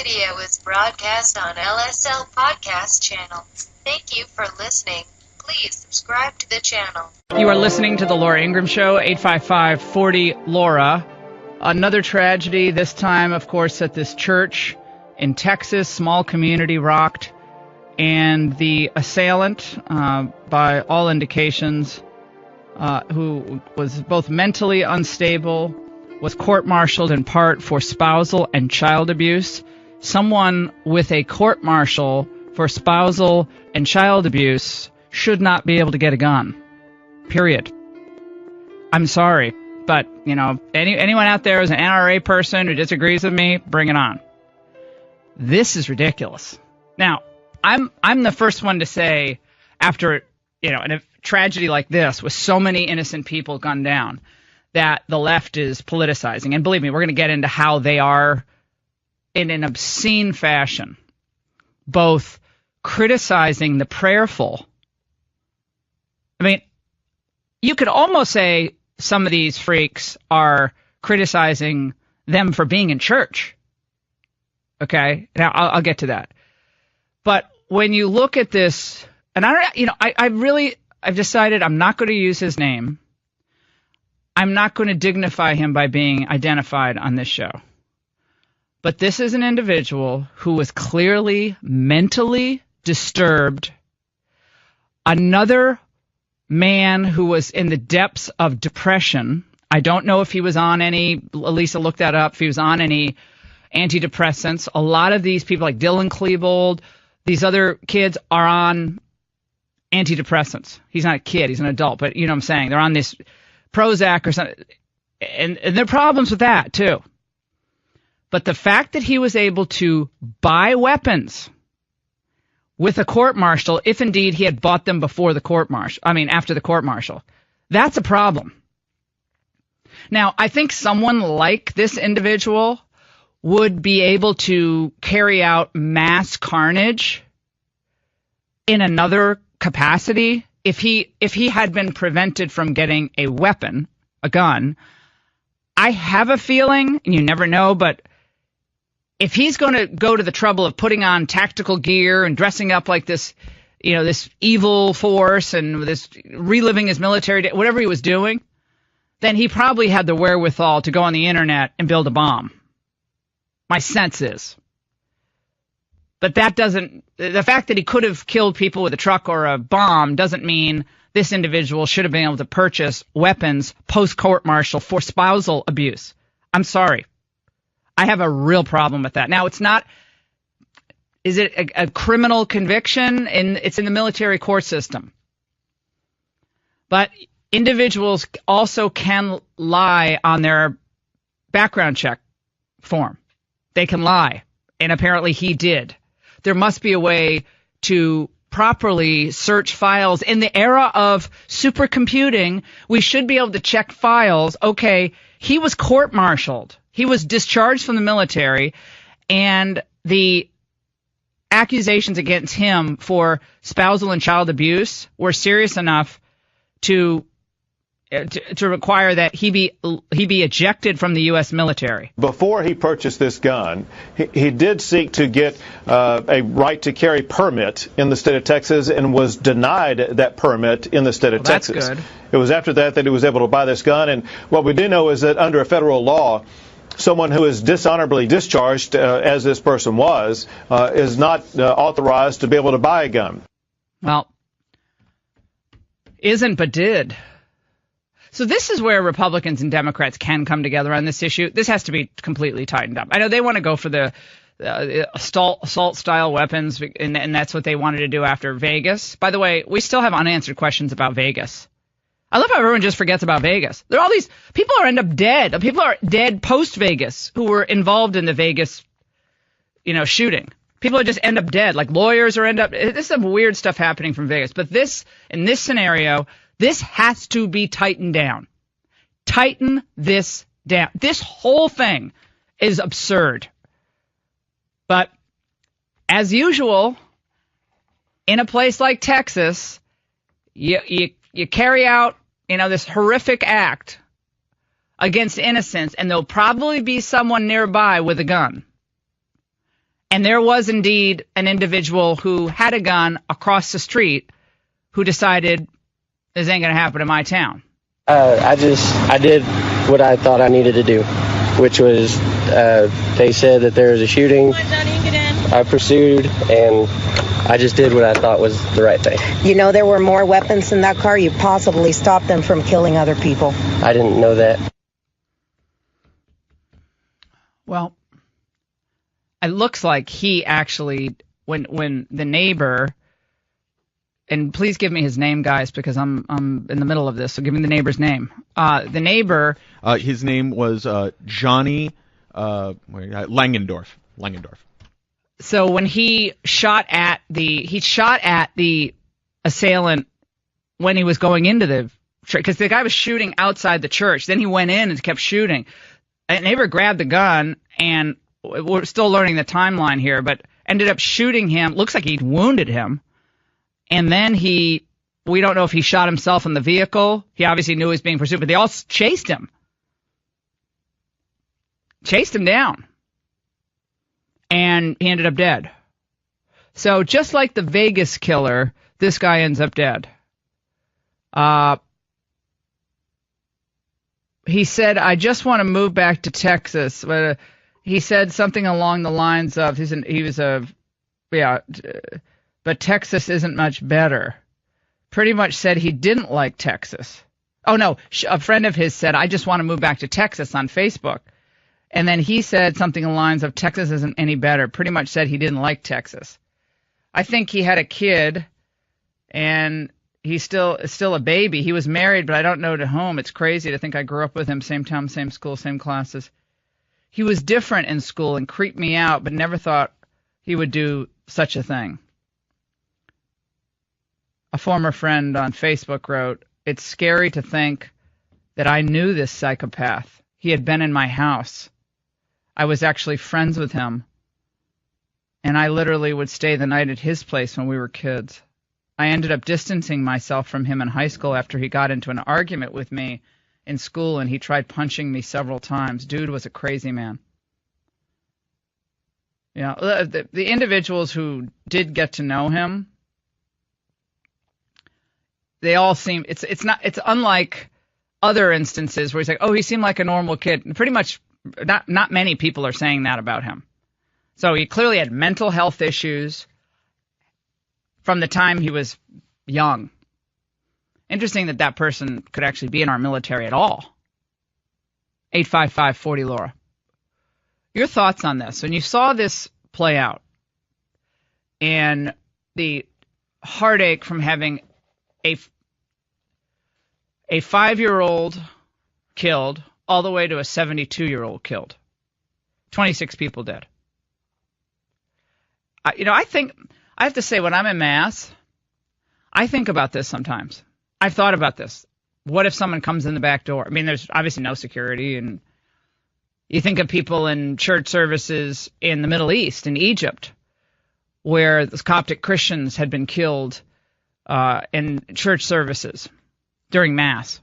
video is broadcast on LSL Podcast Channel. Thank you for listening. Please subscribe to the channel. You are listening to The Laura Ingraham Show, 855-40-LAURA. Another tragedy, this time, of course, at this church in Texas, small community rocked. And the assailant, by all indications, who was both mentally unstable, was court-martialed in part for spousal and child abuse. Someone with a court-martial for spousal and child abuse should not be able to get a gun. Period. I'm sorry, but, you know, anyone out there who's an NRA person who disagrees with me, bring it on. This is ridiculous. Now, I'm the first one to say, after, you know, a tragedy like this with so many innocent people gunned down, that the left is politicizing. And believe me, we're going to get into how they are, in an obscene fashion, both criticizing the prayerful. I mean, you could almost say some of these freaks are criticizing them for being in church. Okay? Now, I'll get to that. But when you look at this, and I've decided I'm not going to use his name. I'm not going to dignify him by being identified on this show. But this is an individual who was clearly mentally disturbed. Another man who was in the depths of depression. I don't know if he was on any, Elisa looked that up, if he was on any antidepressants. A lot of these people, like Dylan Klebold, these other kids are on antidepressants. He's not a kid, he's an adult, but you know what I'm saying. They're on this Prozac or something. And there are problems with that, too. But the fact that he was able to buy weapons with a court-martial, if indeed he had bought them before the court-martial, after the court-martial, that's a problem. Now, I think someone like this individual would be able to carry out mass carnage in another capacity if he had been prevented from getting a weapon, a gun. I have a feeling, and you never know, but if he's going to go to the trouble of putting on tactical gear and dressing up like this, you know, this evil force and this reliving his military day, whatever he was doing, then he probably had the wherewithal to go on the internet and build a bomb. My sense is. But that doesn't, the fact that he could have killed people with a truck or a bomb doesn't mean this individual should have been able to purchase weapons post-court-martial for spousal abuse. I'm sorry. I have a real problem with that. Now, it's not, is it a criminal conviction? It's in the military court system. But individuals also can lie on their background check form. They can lie, and apparently he did. There must be a way to properly search files. In the era of supercomputing, we should be able to check files. Okay, he was court-martialed. He was discharged from the military, and the accusations against him for spousal and child abuse were serious enough to require that he be ejected from the U.S. military. Before he purchased this gun, he did seek to get a right to carry permit in the state of Texas and was denied that permit in the state of Texas. That's good. It was after that he was able to buy this gun. And what we do know is that under a federal law, someone who is dishonorably discharged, as this person was, is not authorized to be able to buy a gun. Well, isn't but did. So this is where Republicans and Democrats can come together on this issue. This has to be completely tightened up. I know they want to go for the assault-style weapons, and that's what they wanted to do after Vegas. By the way, we still have unanswered questions about Vegas. I love how everyone just forgets about Vegas. There are all these people who end up dead. People are dead post-Vegas who were involved in the Vegas, shooting. People just end up dead. Like lawyers there's some weird stuff happening from Vegas. But in this scenario, this has to be tightened down. Tighten this down. This whole thing is absurd. But as usual, in a place like Texas, you carry out, this horrific act against innocents, and there'll probably be someone nearby with a gun. And there was indeed an individual who had a gun across the street who decided, this ain't going to happen in my town. I did what I thought I needed to do, which was they said that there was a shooting. I pursued, and I just did what I thought was the right thing. You know, there were more weapons in that car. You possibly stopped them from killing other people. I didn't know that. Well, it looks like he actually, when the neighbor, and please give me his name, guys, because I'm in the middle of this, so give me the neighbor's name. The neighbor... his name was Johnny Langendorf. So when he shot at the assailant when he was going into the... Because the guy was shooting outside the church. Then he went in and kept shooting. A neighbor grabbed the gun, and we're still learning the timeline here, but ended up shooting him. Looks like he wounded him. And then we don't know if he shot himself in the vehicle. He obviously knew he was being pursued, but they all chased him. Chased him down. And he ended up dead. So just like the Vegas killer, this guy ends up dead. He said, I just want to move back to Texas. He said something along the lines of, but Texas isn't much better. Pretty much said he didn't like Texas. Oh, no, a friend of his said, I just want to move back to Texas on Facebook. And then he said something along the lines of, Texas isn't any better. Pretty much said he didn't like Texas. I think he had a kid, and he's still a baby. He was married, but I don't know to whom. It's crazy to think I grew up with him, same town, same school, same classes. He was different in school and creeped me out, but never thought he would do such a thing. A former friend on Facebook wrote, it's scary to think that I knew this psychopath. He had been in my house. I was actually friends with him, and I literally would stay the night at his place when we were kids. I ended up distancing myself from him in high school after he got into an argument with me in school, and he tried punching me several times. Dude was a crazy man. You know, the individuals who did get to know him, they all seem, it's unlike other instances where he's like, oh, he seemed like a normal kid. Pretty much not many people are saying that about him. So he clearly had mental health issues from the time he was young. Interesting that person could actually be in our military at all. 855-40-LAURA. Your thoughts on this? When you saw this play out and the heartache from having a 5-year-old killed all the way to a 72-year-old killed. 26 people dead. I think, I have to say, when I'm in Mass, I think about this sometimes. I've thought about this. What if someone comes in the back door? I mean, there's obviously no security, and you think of people in church services in the Middle East, in Egypt, where the Coptic Christians had been killed in church services during Mass.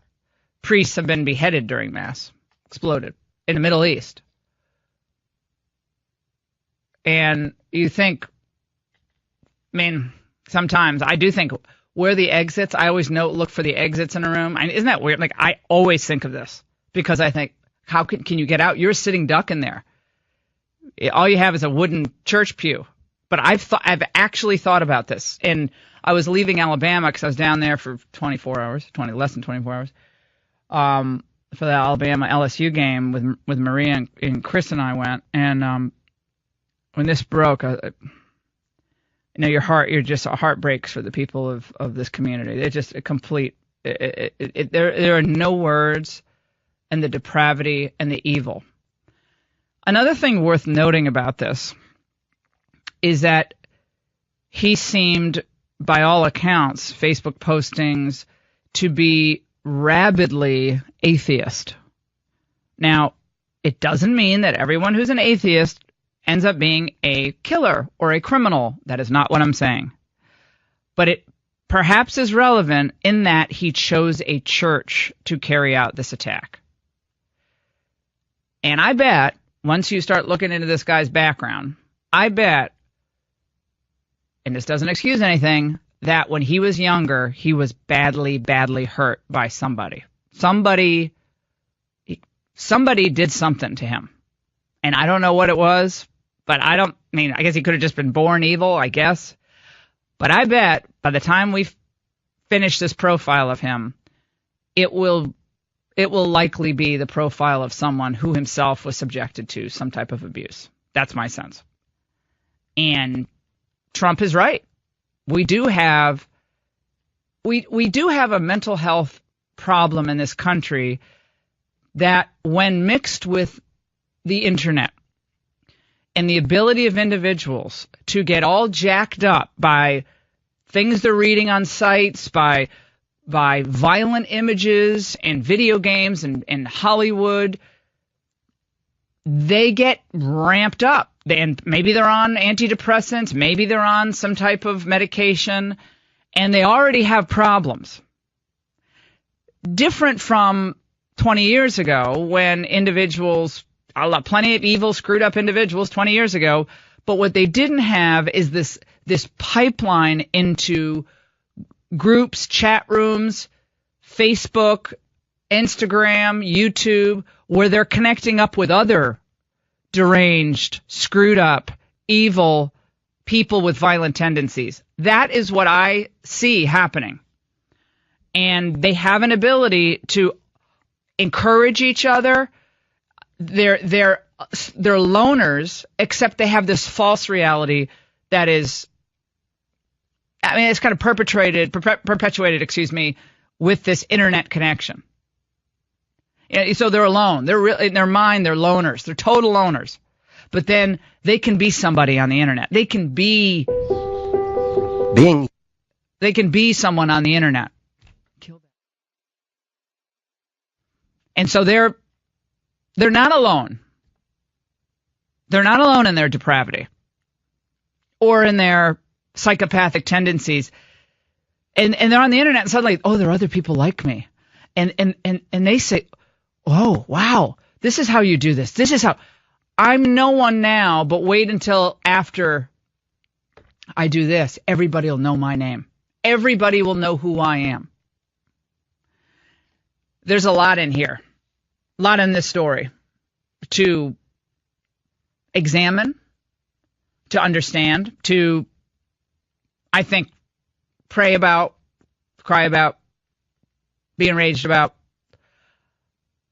Priests have been beheaded during Mass, exploded in the Middle East. And you think, I mean, sometimes I do think, where are the exits? I always look for the exits in a room. I mean, isn't that weird? Like, I always think of this because I think, how can you get out? You're a sitting duck in there. All you have is a wooden church pew. But I've actually thought about this. And I was leaving Alabama because I was down there for 24 hours, less than 24 hours, for the Alabama LSU game with Maria and Chris and I went. And when this broke, your heart breaks for the people of this community. They're just a complete. There are no words, and the depravity and the evil. Another thing worth noting about this is that he seemed, by all accounts, Facebook postings, to be rabidly atheist. Now, it doesn't mean that everyone who's an atheist ends up being a killer or a criminal. That is not what I'm saying. But it perhaps is relevant in that he chose a church to carry out this attack. And I bet once you start looking into this guy's background, I bet, and this doesn't excuse anything, that when he was younger, he was badly, badly hurt by somebody. Somebody did something to him. And I don't know what it was, but I guess he could have just been born evil, I guess. But I bet by the time we finish this profile of him, it will likely be the profile of someone who himself was subjected to some type of abuse. That's my sense. And Trump is right. We do have a mental health problem in this country that, when mixed with the internet and the ability of individuals to get all jacked up by things they're reading on sites, by violent images and video games and Hollywood, they get ramped up. And maybe they're on antidepressants, maybe they're on some type of medication, and they already have problems. Different from 20 years ago when individuals, plenty of evil, screwed up individuals 20 years ago, but what they didn't have is this pipeline into groups, chat rooms, Facebook, Instagram, YouTube, where they're connecting up with other deranged, screwed up, evil people with violent tendencies. That is what I see happening. And they have an ability to encourage each other. They're loners, except they have this false reality that is, it's kind of perpetuated, with this internet connection. So they're alone. They're really, in their mind, they're loners. They're total loners. But then they can be somebody on the internet. They can be someone on the internet. And so they're not alone. They're not alone in their depravity or in their psychopathic tendencies. And they're on the internet and suddenly, there are other people like me. And they say, oh, wow, this is how you do this. This is how I'm no one now, but wait until after I do this. Everybody will know my name. Everybody will know who I am. There's a lot in here, a lot in this story to examine, to understand, to, I think, pray about, cry about, be enraged about.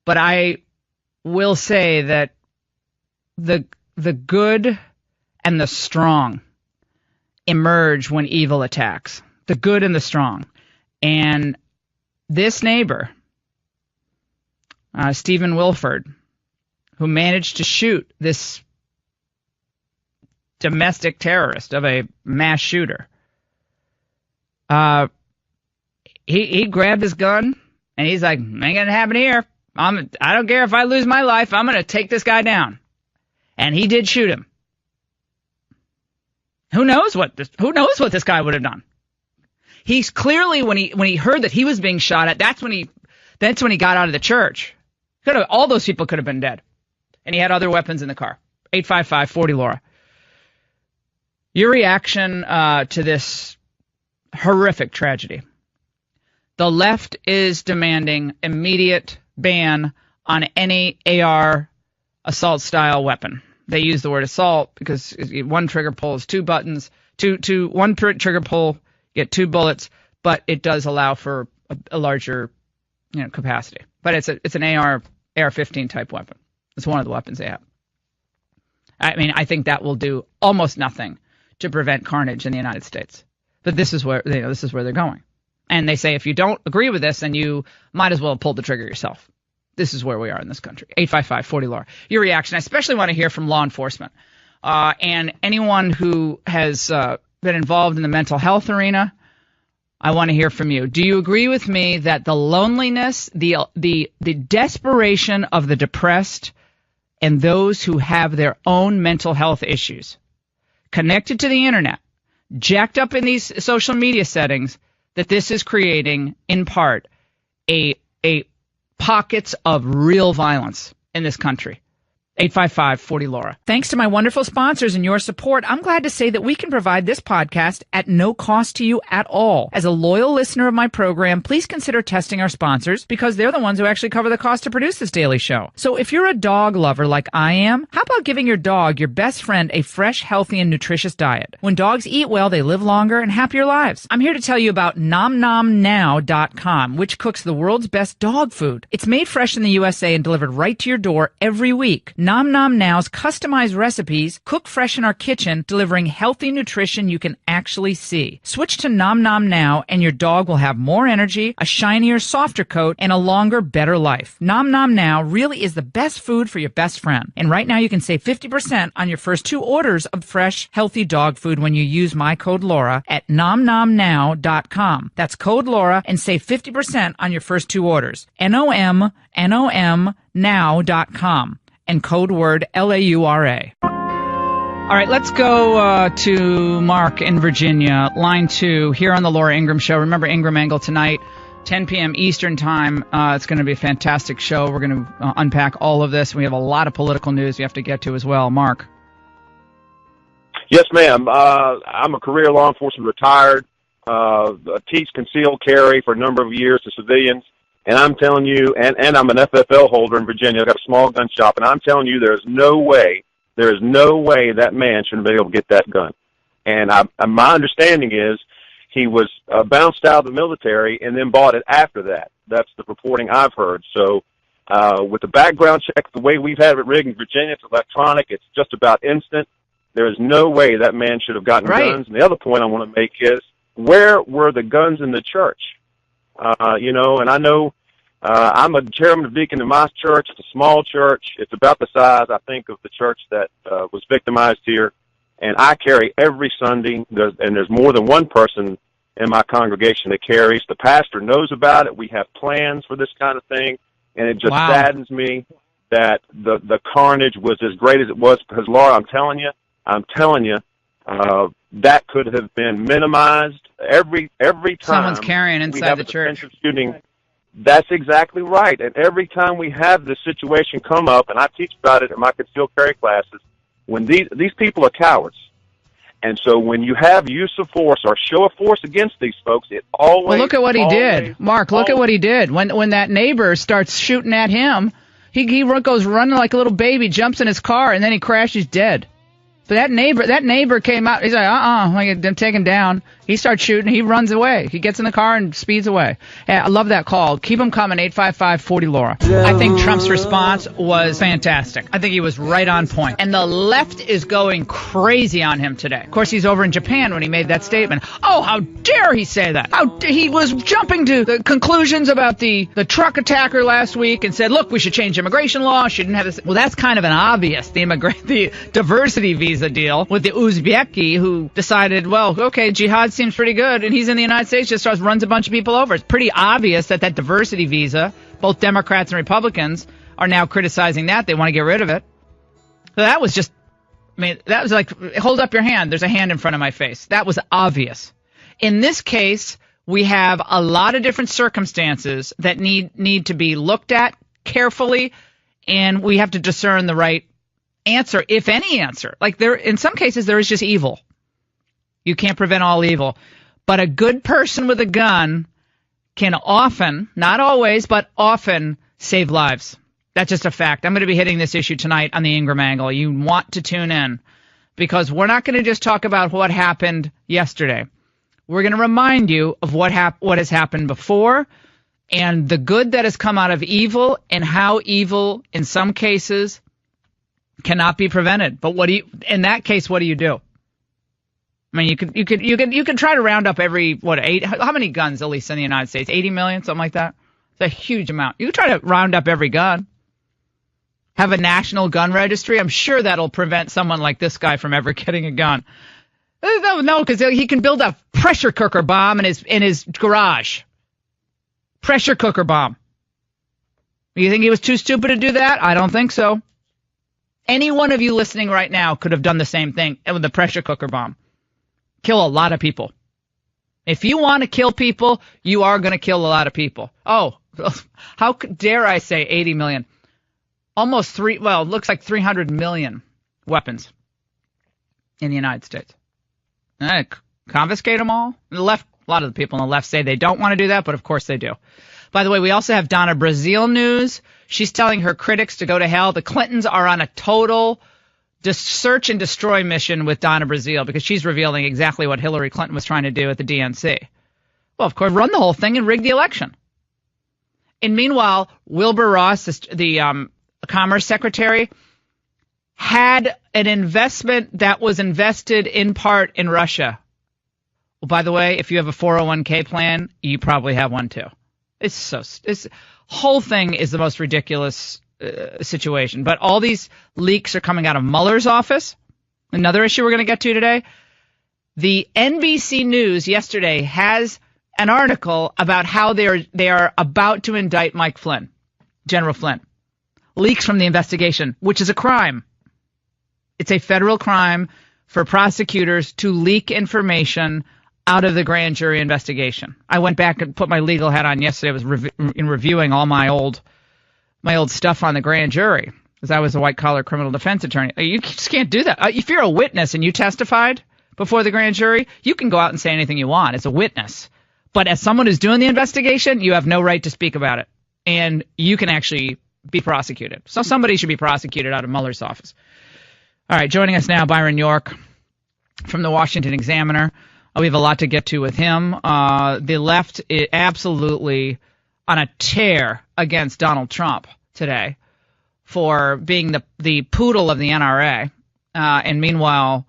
But I will say that the good and the strong emerge when evil attacks. The good and the strong. And this neighbor, Stephen Wilford, who managed to shoot this domestic terrorist of a mass shooter, he grabbed his gun and he's like, ain't gonna happen here. I don't care if I lose my life. I'm going to take this guy down. And he did shoot him. Who knows what this guy would have done? He's clearly, when he heard that he was being shot at, that's when he got out of the church. All those people could have been dead. And he had other weapons in the car. 855-40-LAURA. Your reaction to this horrific tragedy. The left is demanding immediate ban on any AR assault-style weapon. They use the word assault because one trigger pull is two buttons. One trigger pull, get two bullets, but it does allow for a larger, capacity. But it's an AR-15 type weapon. It's one of the weapons they have. I think that will do almost nothing to prevent carnage in the United States. But this is where they're going. And they say if you don't agree with this, then you might as well pull the trigger yourself. This is where we are in this country. 855-40-LAURA. Your reaction. I especially want to hear from law enforcement and anyone who has been involved in the mental health arena. I want to hear from you. Do you agree with me that the loneliness, the desperation of the depressed and those who have their own mental health issues connected to the internet, jacked up in these social media settings, that this is creating, in part, a pockets of real violence in this country? 855-40-LAURA. Thanks to my wonderful sponsors and your support, I'm glad to say that we can provide this podcast at no cost to you at all. As a loyal listener of my program, please consider testing our sponsors because they're the ones who actually cover the cost to produce this daily show. So if you're a dog lover like I am, how about giving your dog, your best friend, a fresh, healthy, and nutritious diet? When dogs eat well, they live longer and happier lives. I'm here to tell you about NomNomNow.com, which cooks the world's best dog food. It's made fresh in the USA and delivered right to your door every week. Nom Nom Now's customized recipes cook fresh in our kitchen, delivering healthy nutrition you can actually see. Switch to Nom Nom Now and your dog will have more energy, a shinier, softer coat, and a longer, better life. Nom Nom Now really is the best food for your best friend. And right now you can save 50% on your first 2 orders of fresh, healthy dog food when you use my code Laura at NomNomNow.com. That's code Laura and save 50% on your first 2 orders. NomNom now.com. And code word LAURA. All right, let's go to Mark in Virginia, line 2, here on the Laura Ingraham Show. Remember Ingraham Angle tonight, 10 p.m. Eastern Time. It's going to be a fantastic show. We're going to unpack all of this. We have a lot of political news we have to get to as well. Mark. Yes, ma'am. I'm a career law enforcement retired. Teach concealed carry for a number of years to civilians. And I'm telling you, and I'm an FFL holder in Virginia. I've got a small gun shop, and I'm telling you, there is no way that man shouldn't be able to get that gun. And my understanding is he was bounced out of the military and then bought it after that. That's the reporting I've heard. So with the background check, the way we've had it rigged in Virginia, it's electronic. It's just about instant. There is no way that man should have gotten guns. And the other point I want to make is, where were the guns in the church? And I know I'm a chairman of deacon in my church. It's a small church. It's about the size, I think, of the church that was victimized here. And I carry every Sunday, and there's more than one person in my congregation that carries. The pastor knows about it. We have plans for this kind of thing. And it just saddens me that the carnage was as great as it was. Because, Laura, I'm telling you, that could have been minimized every time. Someone's carrying inside the church. Shooting. That's exactly right. And every time we have this situation come up, and I teach about it in my concealed carry classes, when these people are cowards. And so when you have use of force or show of force against these folks, it always... Well, look at what he did. Mark, look at what he did. When that neighbor starts shooting at him, he goes running like a little baby, jumps in his car, and then he crashes dead. But that neighbor came out. He's like, I'm taken down. He starts shooting. He runs away. He gets in the car and speeds away. I love that call. Keep them coming. 855-40-LAURA. I think Trump's response was fantastic. I think he was right on point. And the left is going crazy on him today. Of course, he's over in Japan when he made that statement. Oh, how dare he say that? He was jumping to the conclusions about the truck attacker last week and said, look, we should change immigration law. Shouldn't have this. Well, that's kind of an obvious. The diversity visa deal with the Uzbeki who decided, well, okay, jihad seems pretty good, and he's in the United States, just runs a bunch of people over. It's pretty obvious that diversity visa, both Democrats and Republicans are now criticizing that. They want to get rid of it. So that was just, that was like, hold up your hand. There's a hand in front of my face. That was obvious. In this case, we have a lot of different circumstances that need to be looked at carefully, and we have to discern the right answer, if any answer. Like in some cases, there is just evil. You can't prevent all evil. But a good person with a gun can often, not always, but often save lives. That's just a fact. I'm going to be hitting this issue tonight on the Ingraham Angle. You want to tune in because we're not going to just talk about what happened yesterday. We're going to remind you of what has happened before and the good that has come out of evil and how evil, in some cases, cannot be prevented. But in that case, what do you do? I mean, you could try to round up how many guns, at least in the United States? 80 million, something like that? It's a huge amount. You could try to round up every gun. Have a national gun registry. I'm sure that'll prevent someone like this guy from ever getting a gun. No, because he can build a pressure cooker bomb in his garage. Pressure cooker bomb. You think he was too stupid to do that? I don't think so. Any one of you listening right now could have done the same thing with the pressure cooker bomb. Kill a lot of people. If you want to kill people, you are going to kill a lot of people. Oh, how dare I say 80 million? almost it looks like 300 million weapons in the United States. Confiscate them all? The left, a lot of the people on the left say they don't want to do that, but of course they do. By the way, we also have Donna Brazile news. She's telling her critics to go to hell. The Clintons are on a total search and destroy mission with Donna Brazile because she's revealing exactly what Hillary Clinton was trying to do at the DNC. Well, of course, run the whole thing and rig the election. And meanwhile, Wilbur Ross, the Commerce Secretary, had an investment that was invested in part in Russia. Well, by the way, if you have a 401k plan, you probably have one too. This whole thing is the most ridiculous situation. But all these leaks are coming out of Mueller's office. Another issue we're going to get to today. The NBC News yesterday has an article about how they are about to indict Mike Flynn, General Flynn. Leaks from the investigation, which is a crime. It's a federal crime for prosecutors to leak information out of the grand jury investigation. I went back and put my legal hat on yesterday. I was reviewing all my old stuff on the grand jury because I was a white-collar criminal defense attorney. You just can't do that. If you're a witness and you testified before the grand jury, you can go out and say anything you want as a witness. But as someone who's doing the investigation, you have no right to speak about it. And you can actually be prosecuted. So somebody should be prosecuted out of Mueller's office. All right, joining us now, Byron York from the Washington Examiner. We have a lot to get to with him. The left is absolutely on a tear against Donald Trump today for being the poodle of the NRA. And meanwhile,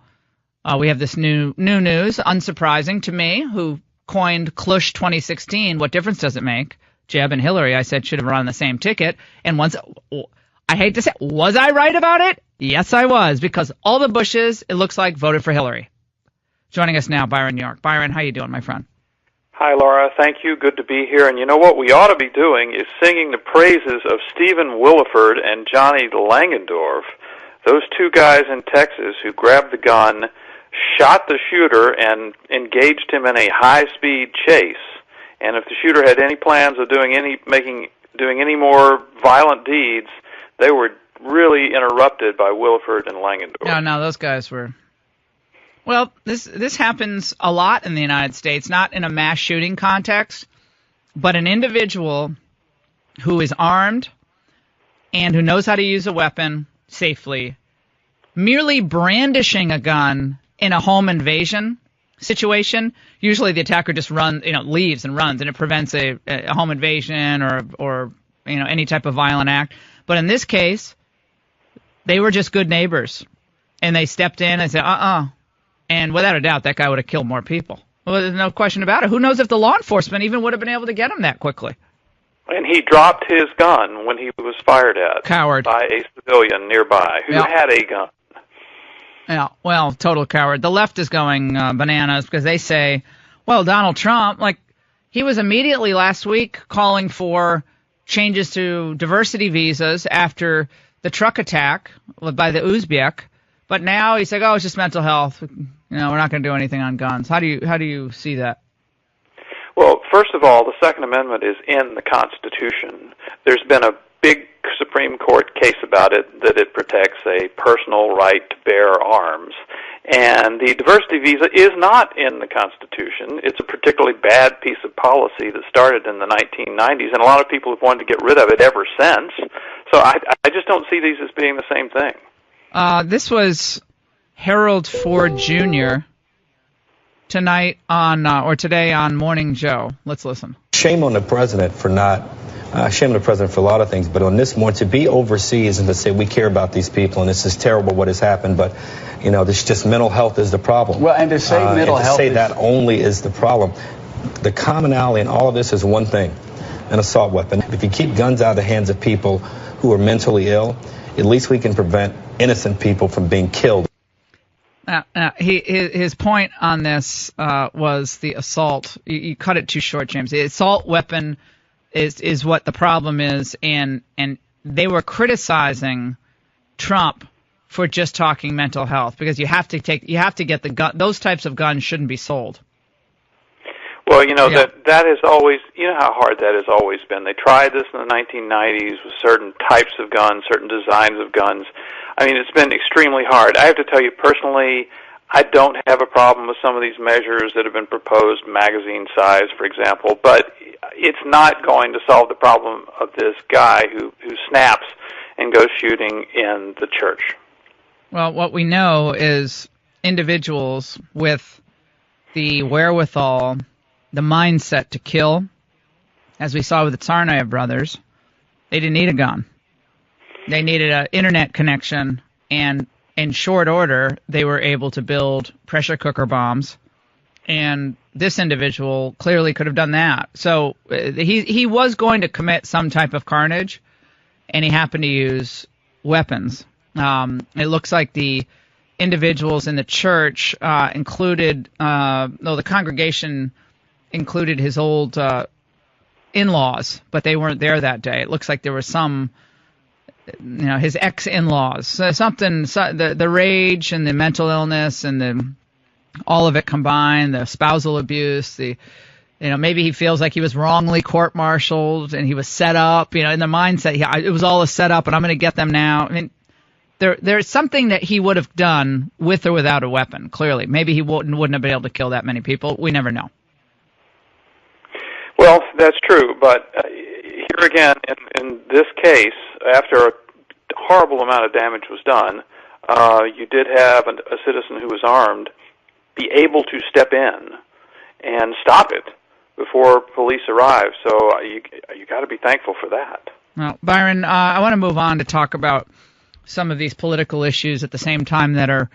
we have this new news, unsurprising to me, who coined Clush 2016. What difference does it make? Jeb and Hillary, I said, should have run on the same ticket. And once, I hate to say, was I right about it? Yes, I was, because all the Bushes, it looks like, voted for Hillary. Joining us now, Byron York. Byron, how you doing, my friend? Hi, Laura. Thank you. Good to be here. And you know what we ought to be doing is singing the praises of Stephen Williford and Johnny Langendorf, those two guys in Texas who grabbed the gun, shot the shooter, and engaged him in a high-speed chase. And if the shooter had any plans of doing any more violent deeds, they were really interrupted by Williford and Langendorf. No, those guys were. Well, this happens a lot in the United States, not in a mass shooting context, but an individual who is armed and who knows how to use a weapon safely, merely brandishing a gun in a home invasion situation. Usually the attacker just leaves and runs, and it prevents a home invasion or any type of violent act. But in this case, they were just good neighbors, and they stepped in and said, and without a doubt, that guy would have killed more people. Well, there's no question about it. Who knows if the law enforcement even would have been able to get him that quickly? And he dropped his gun when he was fired at. Coward. By a civilian nearby who had a gun. Yeah, well, total coward. The left is going bananas because they say, well, Donald Trump, he was immediately last week calling for changes to diversity visas after the truck attack by the Uzbek. But now he's like, it's just mental health. We're not going to do anything on guns. How do you see that? Well, first of all, the Second Amendment is in the Constitution. There's been a big Supreme Court case about it, that it protects a personal right to bear arms. And the diversity visa is not in the Constitution. It's a particularly bad piece of policy that started in the 1990s, and a lot of people have wanted to get rid of it ever since. So I just don't see these as being the same thing. This was Harold Ford Jr. today on Morning Joe. Let's listen. Shame on the president for shame on the president for a lot of things, but on this more to be overseas and to say we care about these people and this is terrible what has happened, but this just mental health is the problem. Well, and to say mental health, that only is the problem. The commonality in all of this is one thing: an assault weapon. If you keep guns out of the hands of people who are mentally ill, at least we can prevent innocent people from being killed. His point on this was the assault. You cut it too short, James. The assault weapon is what the problem is, and they were criticizing Trump for just talking mental health because you have to get the gun. Those types of guns shouldn't be sold. Well, that has always, how hard that has always been. They tried this in the 1990s with certain types of guns, certain designs of guns. I mean, it's been extremely hard. I have to tell you personally, I don't have a problem with some of these measures that have been proposed, magazine size, for example, but it's not going to solve the problem of this guy who snaps and goes shooting in the church. Well, what we know is individuals with the wherewithal, the mindset to kill, as we saw with the Tsarnaev brothers, they didn't need a gun. They needed an internet connection, and in short order, they were able to build pressure cooker bombs, and this individual clearly could have done that. So he was going to commit some type of carnage, and he happened to use weapons. It looks like the individuals in the church included, the congregation included his old in-laws, but they weren't there that day. It looks like there was some, his ex-in-laws, the rage and the mental illness and all of it combined, the spousal abuse, maybe he feels like he was wrongly court-martialed and he was set up, in the mindset, it was all a setup and I'm going to get them now. I mean, there's something that he would have done with or without a weapon, clearly. Maybe he wouldn't have been able to kill that many people. We never know. Well, that's true, but here again, in this case, after a horrible amount of damage was done, you did have a citizen who was armed be able to step in and stop it before police arrive. So you got to be thankful for that. Well, Byron, I want to move on to talk about some of these political issues at the same time that are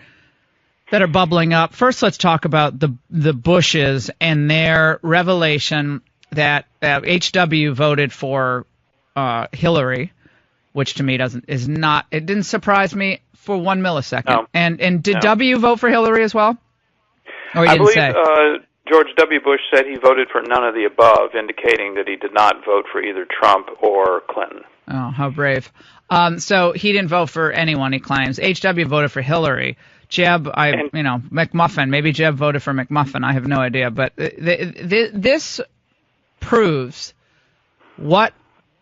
bubbling up. First, let's talk about the Bushes and their revelation that HW voted for Hillary, which to me it didn't surprise me for 1 millisecond. No. And did W vote for Hillary as well? Or he I didn't believe say? George W. Bush said he voted for none of the above, indicating that he did not vote for either Trump or Clinton. Oh, how brave. So he didn't vote for anyone, he claims. HW voted for Hillary. Jeb, McMuffin. Maybe Jeb voted for McMuffin. I have no idea. But this proves what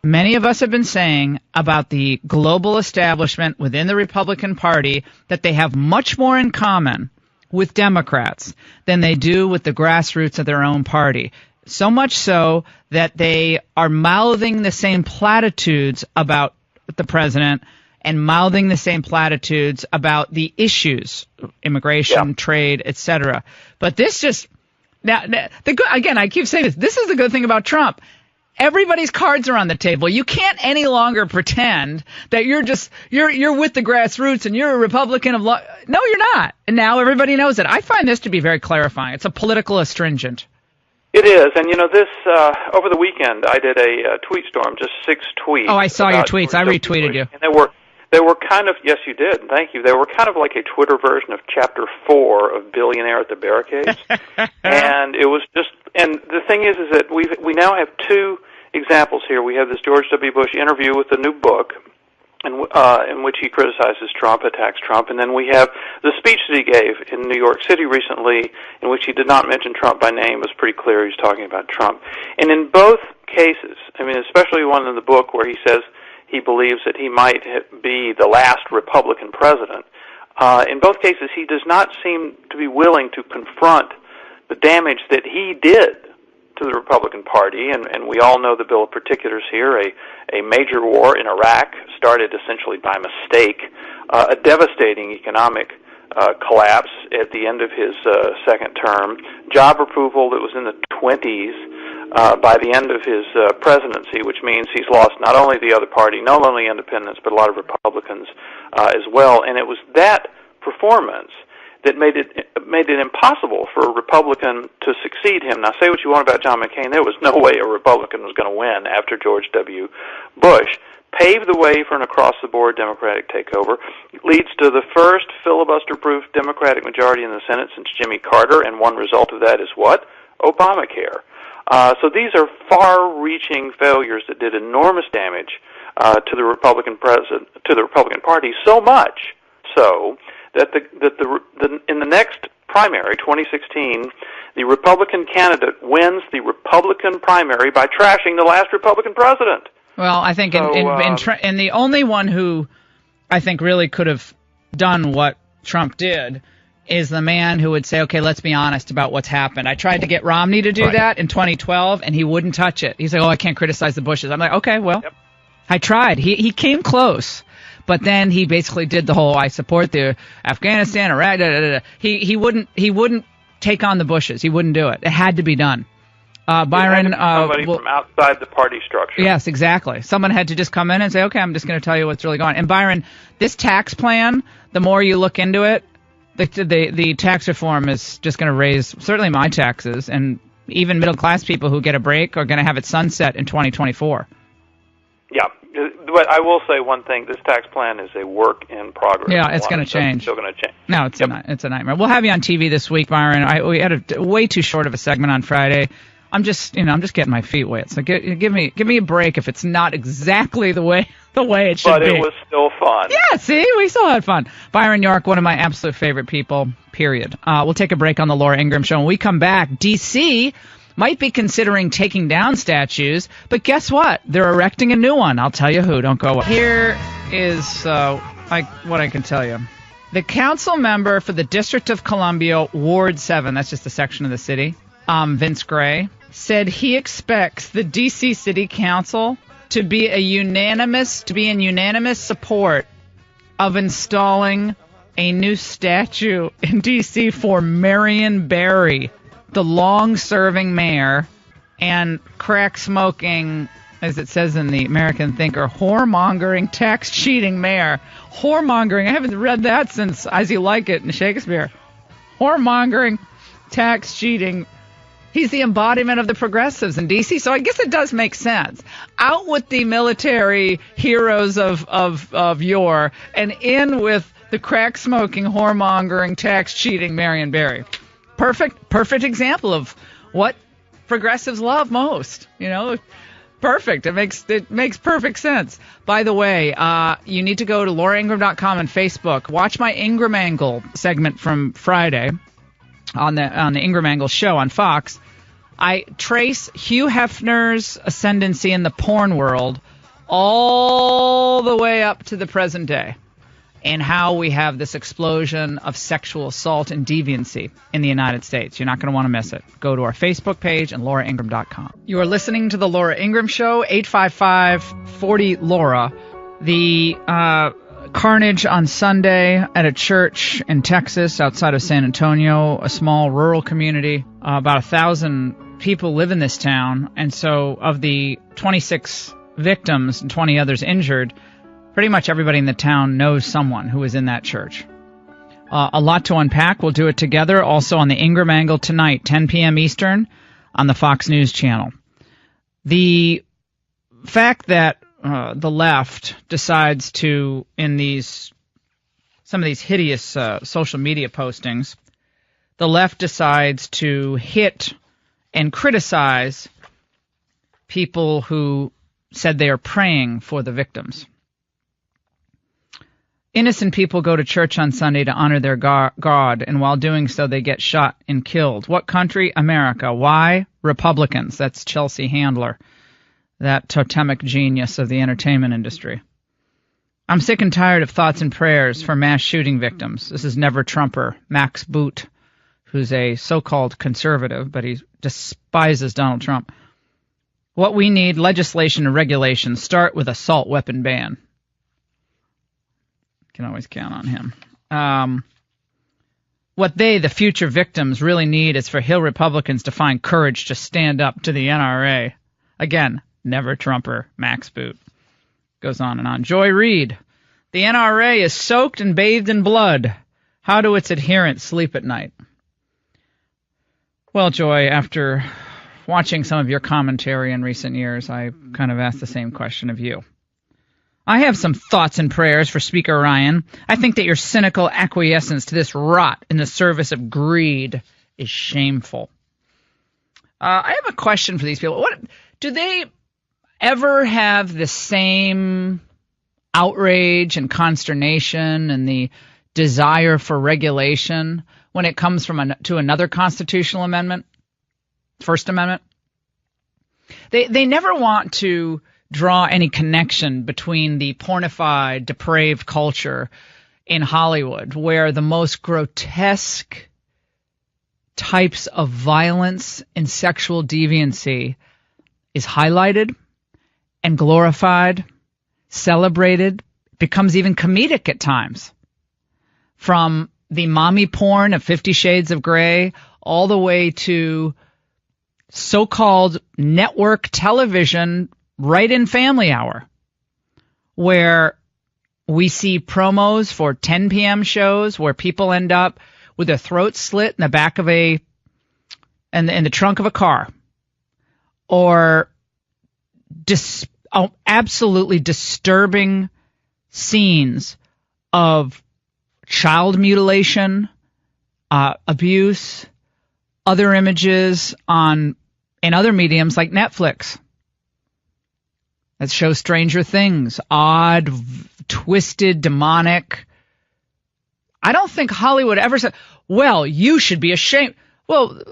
many of us have been saying about the global establishment within the Republican Party, that they have much more in common with Democrats than they do with the grassroots of their own party. So much so that they are mouthing the same platitudes about the president and mouthing the same platitudes about the issues, immigration, trade, etc. But this just again, I keep saying this is the good thing about Trump. Everybody's cards are on the table. You can't any longer pretend that you're with the grassroots and you're a Republican of law. No, you're not. And now everybody knows it. I find this to be very clarifying. It's a political astringent. It is, and this over the weekend I did a tweet storm, just 6 tweets. Oh, I saw your tweets. I retweeted you. And they were kind of, yes, you did. Thank you. They were kind of like a Twitter version of Chapter 4 of Billionaire at the Barricades, and it was just. And the thing is that we now have 2 examples here. We have this George W. Bush interview with the new book, in which he criticizes Trump, attacks Trump, and then we have the speech that he gave in New York City recently, in which he did not mention Trump by name. It was pretty clear he was talking about Trump. And in both cases, especially one in the book where he says he believes that he might be the last Republican president, in both cases he does not seem to be willing to confront the damage that he did to the Republican Party, and we all know the bill of particulars here. A major war in Iraq started essentially by mistake, a devastating economic collapse at the end of his second term, job approval that was in the 20s by the end of his presidency, which means he's lost not only the other party, not only independents, but a lot of Republicans as well. And it was that performance that made it impossible for a Republican to succeed him. Now, say what you want about John McCain, there was no way a Republican was going to win after George W. Bush. Paved the way for an across-the-board Democratic takeover, leads to the first filibuster-proof Democratic majority in the Senate since Jimmy Carter, and one result of that is what? Obamacare. So these are far-reaching failures that did enormous damage to the Republican Party, so much so that in the next primary, 2016, the Republican candidate wins the Republican primary by trashing the last Republican president. Well, I think and the only one who I think really could have done what Trump did is the man who would say, okay, let's be honest about what's happened. I tried to get Romney to do that in 2012, and he wouldn't touch it. He's like, I can't criticize the Bushes. I'm like, okay, well, I tried. He came close, but then he basically did the whole, I support the Afghanistan, Iraq, He wouldn't take on the Bushes. He wouldn't do it. It had to be done. Byron, somebody from outside the party structure. Yes, exactly. Someone had to just come in and say, okay, I'm just going to tell you what's really going on. And Byron, this tax plan, the more you look into it, the tax reform is just going to raise certainly my taxes, and even middle class people who get a break are going to have it sunset in 2024. Yeah, but I will say one thing: this tax plan is a work in progress. Yeah, it's going to change. It's still going to change. No, it's a nightmare. We'll have you on TV this week, Byron. We had a way too short of a segment on Friday. I'm just getting my feet wet. So give me a break if it's not exactly the way it should be. But it was still fun. Yeah, see, we still had fun. Byron York, one of my absolute favorite people, period. We'll take a break on the Laura Ingraham Show. When we come back, D.C. might be considering taking down statues, but guess what? They're erecting a new one. I'll tell you who. Don't go away. Here is what I can tell you. The council member for the District of Columbia, Ward 7, that's just a section of the city, Vince Gray, said he expects the D.C. City Council to be in unanimous support of installing a new statue in D.C. for Marion Barry, the long-serving mayor and crack-smoking, as it says in the American Thinker, whoremongering, tax-cheating mayor. Whoremongering, I haven't read that since As You Like It in Shakespeare. Whoremongering, tax-cheating. He's the embodiment of the progressives in D.C., so I guess it does make sense. Out with the military heroes of yore, and in with the crack-smoking, whoremongering, tax-cheating Marion Barry. Perfect example of what progressives love most. Perfect. It makes perfect sense. By the way, you need to go to lauraingraham.com and Facebook. Watch my Ingraham Angle segment from Friday on the Ingraham Angle show on Fox. I trace Hugh Hefner's ascendancy in the porn world all the way up to the present day, and how we have this explosion of sexual assault and deviancy in the United States. You're not going to want to miss it. Go to our Facebook page and lauraingraham.com. You are listening to The Laura Ingraham Show, 855-40-LAURA. The carnage on Sunday at a church in Texas outside of San Antonio, a small rural community. About 1,000 people live in this town, and so of the 26 victims and 20 others injured, pretty much everybody in the town knows someone who was in that church. A lot to unpack. We'll do it together also on the Ingraham Angle tonight, 10 p.m. Eastern, on the Fox News channel. The fact that the left decides to, in some of these hideous social media postings, the left decides to hit and criticize people who said they are praying for the victims. Innocent people go to church on Sunday to honor their God, and while doing so, they get shot and killed. What country? America. Why? Republicans. That's Chelsea Handler, that totemic genius of the entertainment industry. I'm sick and tired of thoughts and prayers for mass shooting victims. This is Never Trumper, Max Boot, who's a so-called conservative, but he despises Donald Trump. What we need, legislation and regulation. Start with assault weapon ban. Can always count on him. What the future victims, really need is for Hill Republicans to find courage to stand up to the NRA. Again, Never Trumper, Max Boot. Goes on and on. Joy Reid. The NRA is soaked and bathed in blood. How do its adherents sleep at night? Well, Joy, after watching some of your commentary in recent years, I kind of asked the same question of you. I have some thoughts and prayers for Speaker Ryan. I think that your cynical acquiescence to this rot in the service of greed is shameful. I have a question for these people. What do they ever have the same outrage and consternation and the desire for regulation when it comes to another constitutional amendment, First Amendment. They never want to draw any connection between the pornified, depraved culture in Hollywood, where the most grotesque types of violence and sexual deviancy is highlighted and glorified, celebrated, becomes even comedic at times. From the mommy porn of 50 Shades of Grey all the way to so-called network television right in Family Hour, where we see promos for 10 p.m. shows where people end up with their throats slit in the back of in the trunk of a car, or absolutely disturbing scenes of child mutilation, abuse, other images in other mediums like Netflix that show Stranger Things, odd, twisted, demonic. I don't think Hollywood ever said, well, you should be ashamed. Well,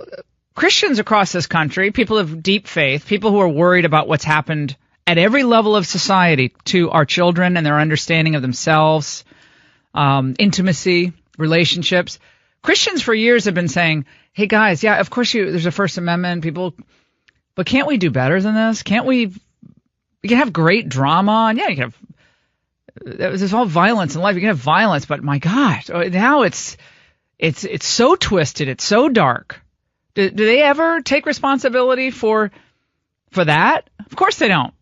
Christians across this country, people of deep faith, people who are worried about what's happened at every level of society to our children and their understanding of themselves, intimacy, relationships. Christians for years have been saying, hey guys, yeah, of course there's a First Amendment, but can't we do better than this? We can have great drama, and yeah, you can have, there's all violence in life. You can have violence, but my God, now it's so twisted, it's so dark. Do they ever take responsibility for that? Of course they don't.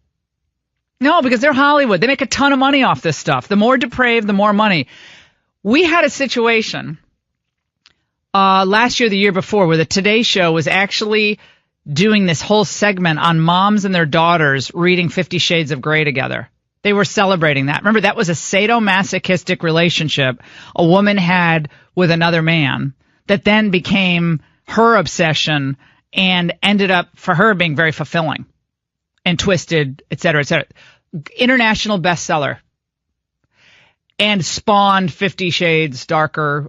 No, because they're Hollywood. They make a ton of money off this stuff. The more depraved, the more money. We had a situation last year, the year before, where the Today Show was actually doing this whole segment on moms and their daughters reading 50 Shades of Grey together. They were celebrating that. Remember, that was a sadomasochistic relationship a woman had with another man that then became her obsession and ended up, for her, being very fulfilling and twisted, et cetera, et cetera. International bestseller. And spawned 50 Shades Darker,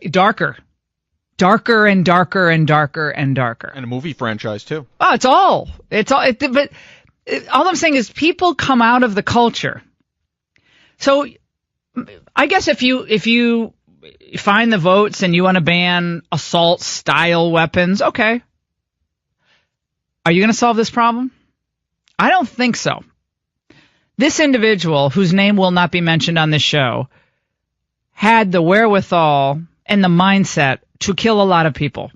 darker. Darker and darker and darker and darker. And a movie franchise, too. Oh, but all I'm saying is people come out of the culture. So I guess if you find the votes and you want to ban assault-style weapons, okay. Are you going to solve this problem? I don't think so. This individual, whose name will not be mentioned on this show, had the wherewithal and the mindset to kill a lot of people.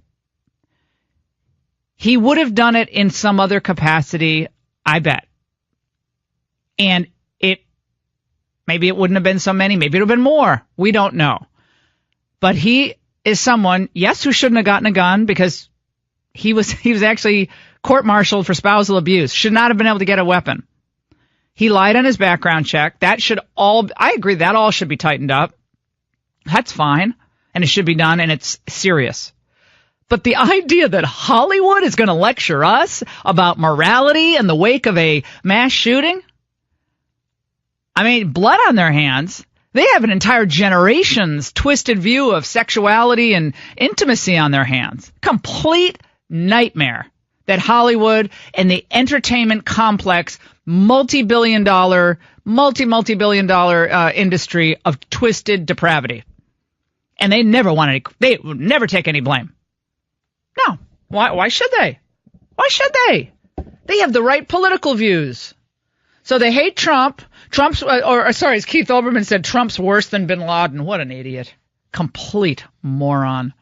He would have done it in some other capacity, I bet. And maybe it wouldn't have been so many, maybe it would have been more. We don't know. But he is someone, yes, who shouldn't have gotten a gun because he was actually court-martialed for spousal abuse. Should not have been able to get a weapon. He lied on his background check. I agree, that all should be tightened up. That's fine. And it should be done, and it's serious. But the idea that Hollywood is going to lecture us about morality in the wake of a mass shooting? I mean, blood on their hands. They have an entire generation's twisted view of sexuality and intimacy on their hands. Complete nightmare that Hollywood and the entertainment complex, multi-billion dollar industry of twisted depravity. And they would never take any blame. No. Why should they? Why should they? They have the right political views. So they hate Trump. As Keith Olbermann said, Trump's worse than bin Laden. What an idiot. Complete moron.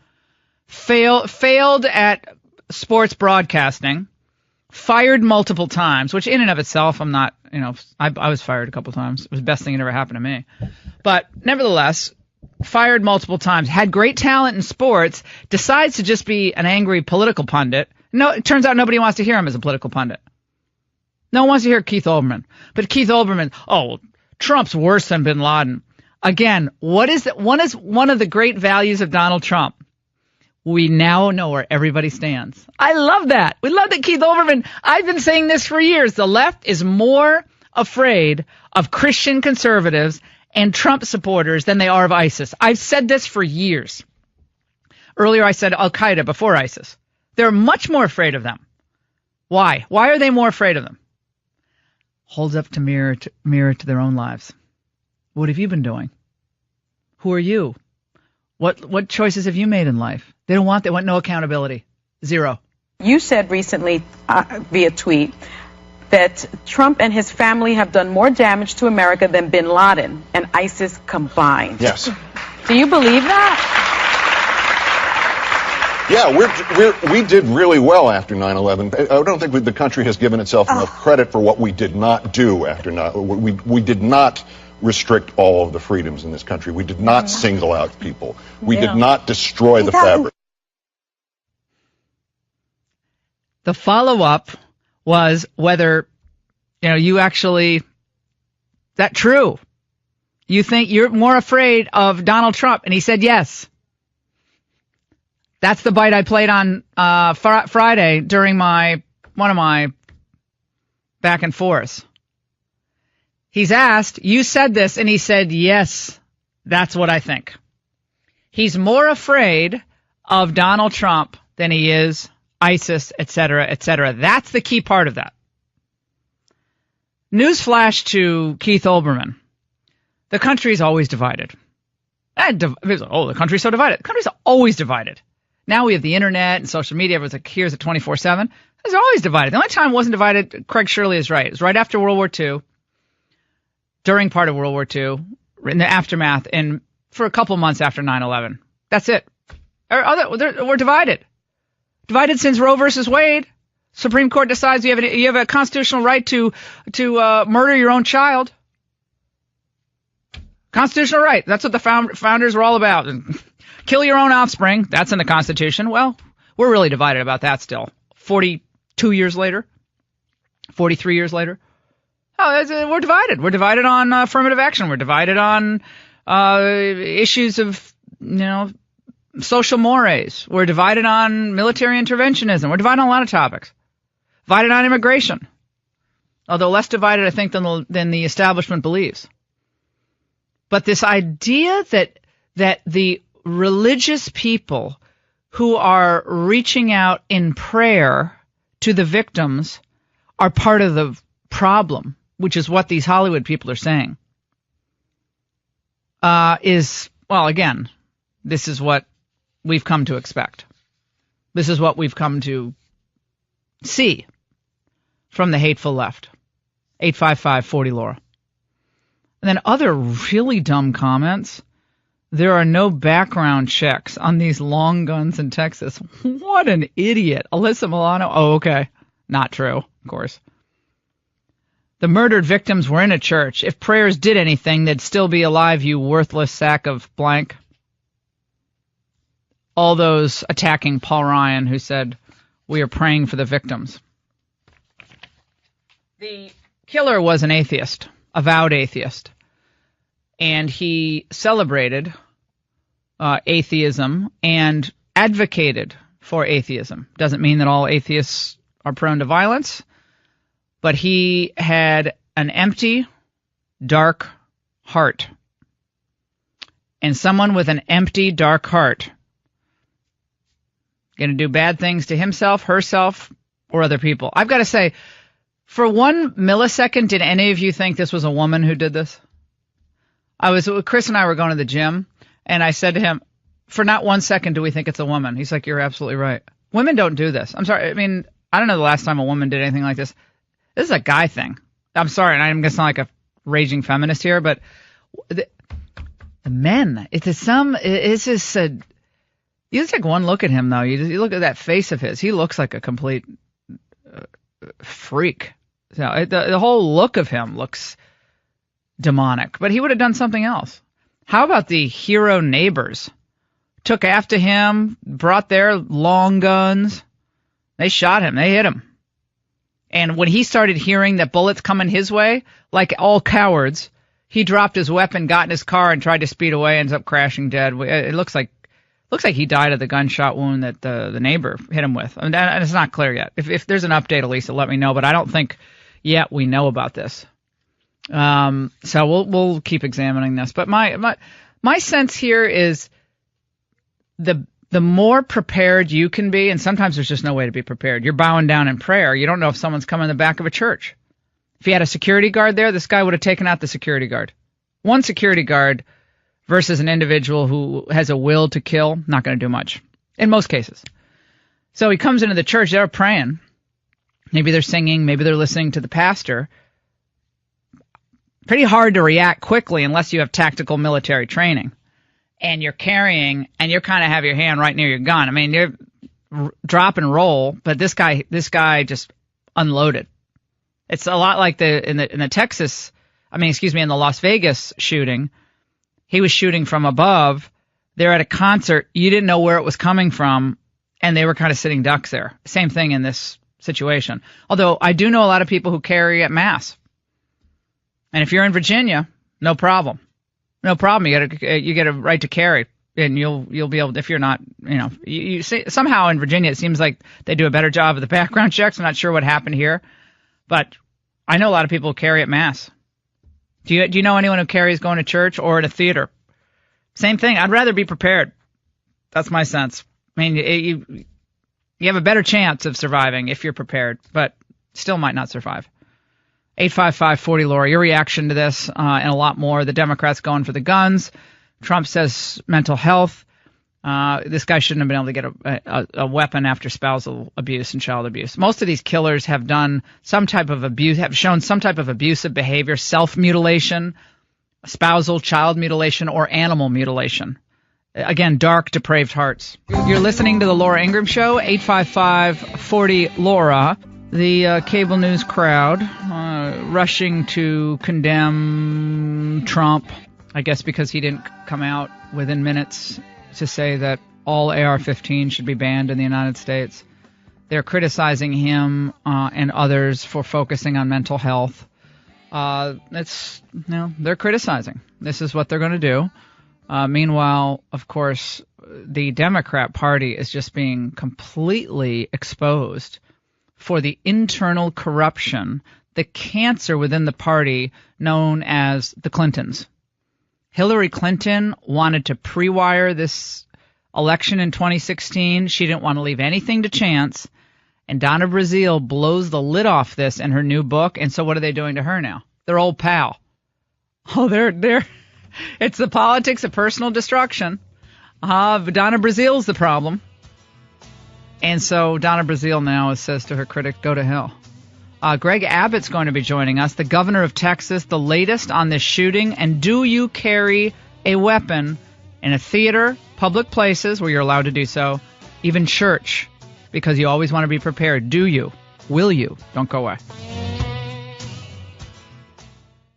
Failed at sports broadcasting. Fired multiple times, which in and of itself, I'm not, I was fired a couple times. It was the best thing that ever happened to me. But nevertheless, fired multiple times, had great talent in sports, decides to just be an angry political pundit. No, it turns out nobody wants to hear him as a political pundit. No one wants to hear Keith Olbermann. But Keith Olbermann, Trump's worse than bin Laden. Again, one of the great values of Donald Trump. We now know where everybody stands. I love that. We love that Keith Olbermann. I've been saying this for years. The left is more afraid of Christian conservatives and Trump supporters than they are of ISIS. I've said this for years. Earlier I said Al-Qaeda before ISIS. They're much more afraid of them. Why? Why are they more afraid of them? Holds up to mirror to their own lives. What have you been doing? Who are you? What choices have you made in life? They want no accountability. Zero. You said recently via tweet that Trump and his family have done more damage to America than bin Laden and ISIS combined. Yes. Do you believe that? Yeah, we did really well after 9/11. I don't think the country has given itself enough credit for what we did not do after 9/11. We did not restrict all of the freedoms in this country. We did not single out people. We did not destroy the fabric. The follow-up was whether, you actually, that true? You think you're more afraid of Donald Trump? And he said yes. That's the bite I played on Friday during one of my back and forths. He's asked, you said this, and he said, yes, that's what I think. He's more afraid of Donald Trump than he is ISIS, et cetera, et cetera. That's the key part of that. Newsflash to Keith Olbermann. The country's always divided. The country's so divided. The country's always divided. Now we have the internet and social media. Everyone's like, here's it 24/7. It's always divided. The only time it wasn't divided, Craig Shirley is right. It was right after World War II, during part of World War II, in the aftermath, and for a couple months after 9/11. That's it. We're divided. Divided since Roe versus Wade. Supreme Court decides you have a constitutional right to murder your own child. Constitutional right. That's what the founders were all about. Kill your own offspring. That's in the Constitution. Well, we're really divided about that still. 42 years later. 43 years later. We're divided. We're divided on affirmative action. We're divided on issues of, social mores. We're divided on military interventionism. We're divided on a lot of topics. Divided on immigration. Although less divided, I think, than the establishment believes. But this idea that the religious people who are reaching out in prayer to the victims are part of the problem, which is what these Hollywood people are saying, again, this is what we've come to expect. This is what we've come to see from the hateful left. 855-40-LAURA. And then other really dumb comments. There are no background checks on these long guns in Texas. What an idiot. Alyssa Milano. Oh, okay. Not true, of course. The murdered victims were in a church. If prayers did anything, they'd still be alive, you worthless sack of blank. All those attacking Paul Ryan who said, we are praying for the victims. The killer was an atheist, avowed atheist. And he celebrated atheism and advocated for atheism. Doesn't mean that all atheists are prone to violence, but he had an empty, dark heart. And someone with an empty, dark heart going to do bad things to himself, herself, or other people. I've got to say, for 1 millisecond, did any of you think this was a woman who did this? Chris and I were going to the gym, and I said to him, for not 1 second do we think it's a woman. He's like, you're absolutely right. Women don't do this. I'm sorry. I mean, I don't know the last time a woman did anything like this. This is a guy thing. I'm sorry, and I'm going to sound like a raging feminist here, but the men, you just take one look at him, though. You look at that face of his. He looks like a complete freak. So the whole look of him looks demonic, but he would have done something else. How about the hero neighbors? Took after him, brought their long guns. They shot him. They hit him. And when he started hearing that bullets coming his way, like all cowards, he dropped his weapon, got in his car, and tried to speed away, ends up crashing dead. It looks like he died of the gunshot wound that the neighbor hit him with. And it's not clear yet. If there's an update, Elisa, let me know. But I don't think yet we know about this. So we'll keep examining this. But my sense here is the more prepared you can be, and sometimes there's just no way to be prepared. You're bowing down in prayer. You don't know if someone's coming in the back of a church. If you had a security guard there, this guy would have taken out the security guard. One security guard versus an individual who has a will to kill, not going to do much in most cases. So he comes into the church, they're praying. Maybe they're singing, maybe they're listening to the pastor. Pretty hard to react quickly unless you have tactical military training. And you're carrying, and you kind of have your hand right near your gun. I mean, you're drop and roll, but this guy just unloaded. It's a lot like in the Las Vegas shooting. He was shooting from above. They're at a concert. You didn't know where it was coming from, and they were kind of sitting ducks there. Same thing in this situation. Although I do know a lot of people who carry at mass. And if you're in Virginia, no problem. No problem. You get a right to carry, and you'll be able to, if you're not, you see, somehow in Virginia it seems like they do a better job of the background checks. I'm not sure what happened here, but I know a lot of people who carry at mass. Do you know anyone who carries going to church or at a theater? Same thing. I'd rather be prepared. That's my sense. I mean, you have a better chance of surviving if you're prepared, but still might not survive. 855-40-LAURA, your reaction to this and a lot more. The Democrats going for the guns. Trump says mental health. This guy shouldn't have been able to get a weapon after spousal abuse and child abuse. Most of these killers have done some type of abuse, have shown some type of abusive behavior, self-mutilation, spousal, child mutilation, or animal mutilation. Again, dark, depraved hearts. You're listening to the Laura Ingraham Show, 855-40-LAURA. The cable news crowd rushing to condemn Trump, I guess because he didn't come out within minutes to say that all AR-15 should be banned in the United States. They're criticizing him and others for focusing on mental health. They're criticizing. This is what they're going to do. Meanwhile, of course, the Democrat Party is just being completely exposed for the internal corruption, the cancer within the party known as the Clintons. Hillary Clinton wanted to pre-wire this election in 2016. She didn't want to leave anything to chance. And Donna Brazile blows the lid off this in her new book. And so what are they doing to her now? Their old pal. Oh, they're it's the politics of personal destruction. Donna Brazile's the problem. And so Donna Brazile now says to her critic, go to hell. Greg Abbott's going to be joining us, the governor of Texas, the latest on this shooting. And do you carry a weapon in a theater, public places where you're allowed to do so, even church, because you always want to be prepared? Do you? Will you? Don't go away.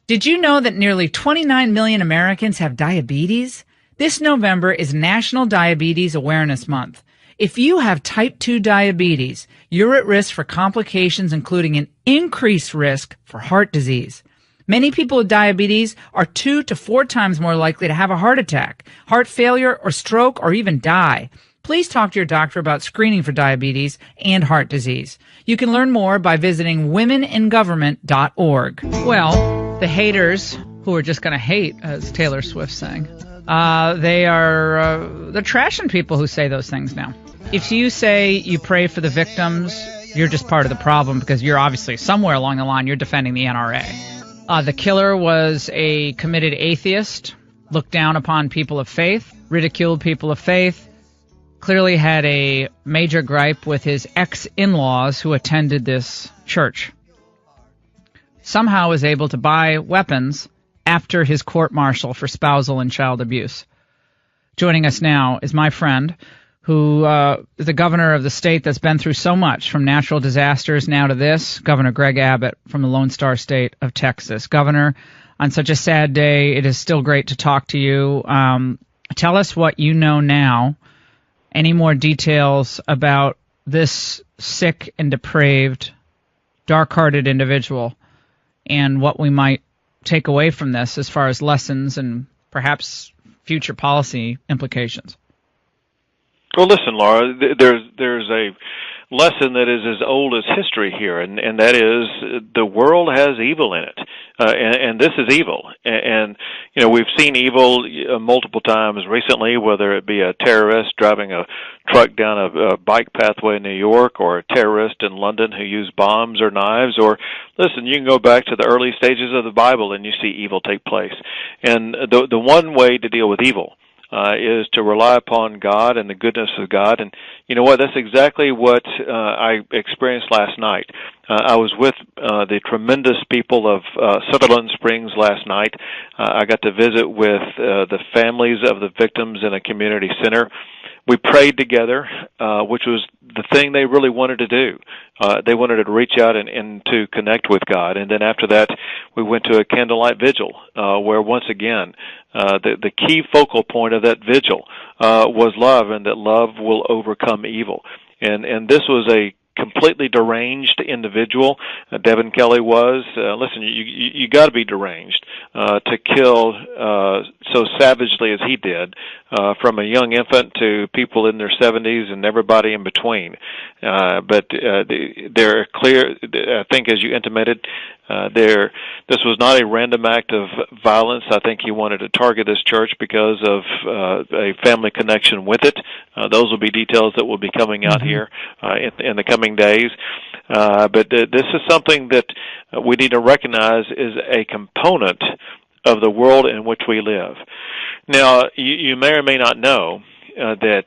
Did you know that nearly 29 million Americans have diabetes? This November is National Diabetes Awareness Month. If you have type 2 diabetes, you're at risk for complications, including an increased risk for heart disease. Many people with diabetes are 2 to 4 times more likely to have a heart attack, heart failure, or stroke, or even die. Please talk to your doctor about screening for diabetes and heart disease. You can learn more by visiting womeningovernment.org. Well, the haters who are just going to hate, as Taylor Swift sang, they're trashing people who say those things now. If you say you pray for the victims, you're just part of the problem because you're obviously somewhere along the line you're defending the NRA. The killer was a committed atheist, looked down upon people of faith, ridiculed people of faith, clearly had a major gripe with his ex-in-laws who attended this church. Somehow was able to buy weapons after his court-martial for spousal and child abuse. Joining us now is my friend, who is the governor of the state that's been through so much, from natural disasters now to this, Governor Greg Abbott from the Lone Star State of Texas. Governor, on such a sad day, it is still great to talk to you. Tell us what you know now, any more details about this sick and depraved, dark-hearted individual, and what we might take away from this as far as lessons and perhaps future policy implications. Well, listen, Laura, there's a lesson that is as old as history here, and that is the world has evil in it, and this is evil. And we've seen evil multiple times recently, whether it be a terrorist driving a truck down a bike pathway in New York, or a terrorist in London who used bombs or knives, or listen, you can go back to the early stages of the Bible and you see evil take place. And the one way to deal with evil is to rely upon God and the goodness of God. And you know what? That's exactly what I experienced last night. I was with the tremendous people of Sutherland Springs last night. I got to visit with the families of the victims in a community center. We prayed together, which was the thing they really wanted to do. They wanted to reach out and to connect with God. And then after that, we went to a candlelight vigil, where once again, the key focal point of that vigil was love, and that love will overcome evil. And this was a completely deranged individual. Devin Kelly was. Listen, you got to be deranged to kill so savagely as he did, from a young infant to people in their 70s and everybody in between. But they're clear. I think, as you intimated, this was not a random act of violence. I think he wanted to target this church because of a family connection with it. Those will be details that will be coming out here in the coming days. But this is something that we need to recognize is a component of the world in which we live. Now, you may or may not know that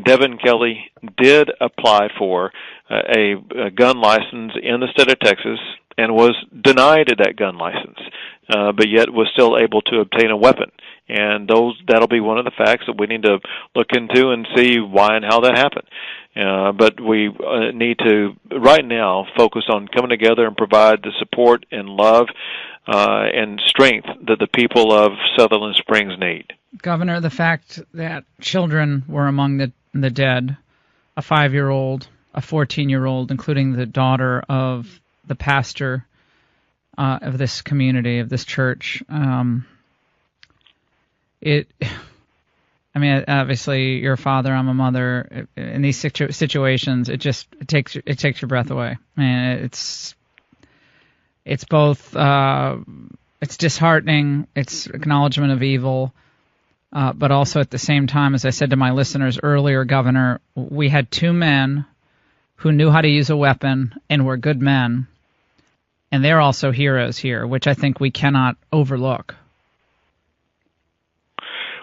Devin Kelly did apply for a gun license in the state of Texas and was denied that gun license, but yet was still able to obtain a weapon. And that'll be one of the facts that we need to look into and see why and how that happened. But we need to, right now, focus on coming together and provide the support and love and strength that the people of Sutherland Springs need. Governor, the fact that children were among the dead, a 5-year-old, a 14-year-old, including the daughter of the pastor of this community, of this church, obviously you're a father, I'm a mother. In these situations, it takes your breath away. It's both it's disheartening, it's acknowledgement of evil, but also at the same time, as I said to my listeners earlier, Governor, we had two men who knew how to use a weapon and were good men, and they're also heroes here, which I think we cannot overlook.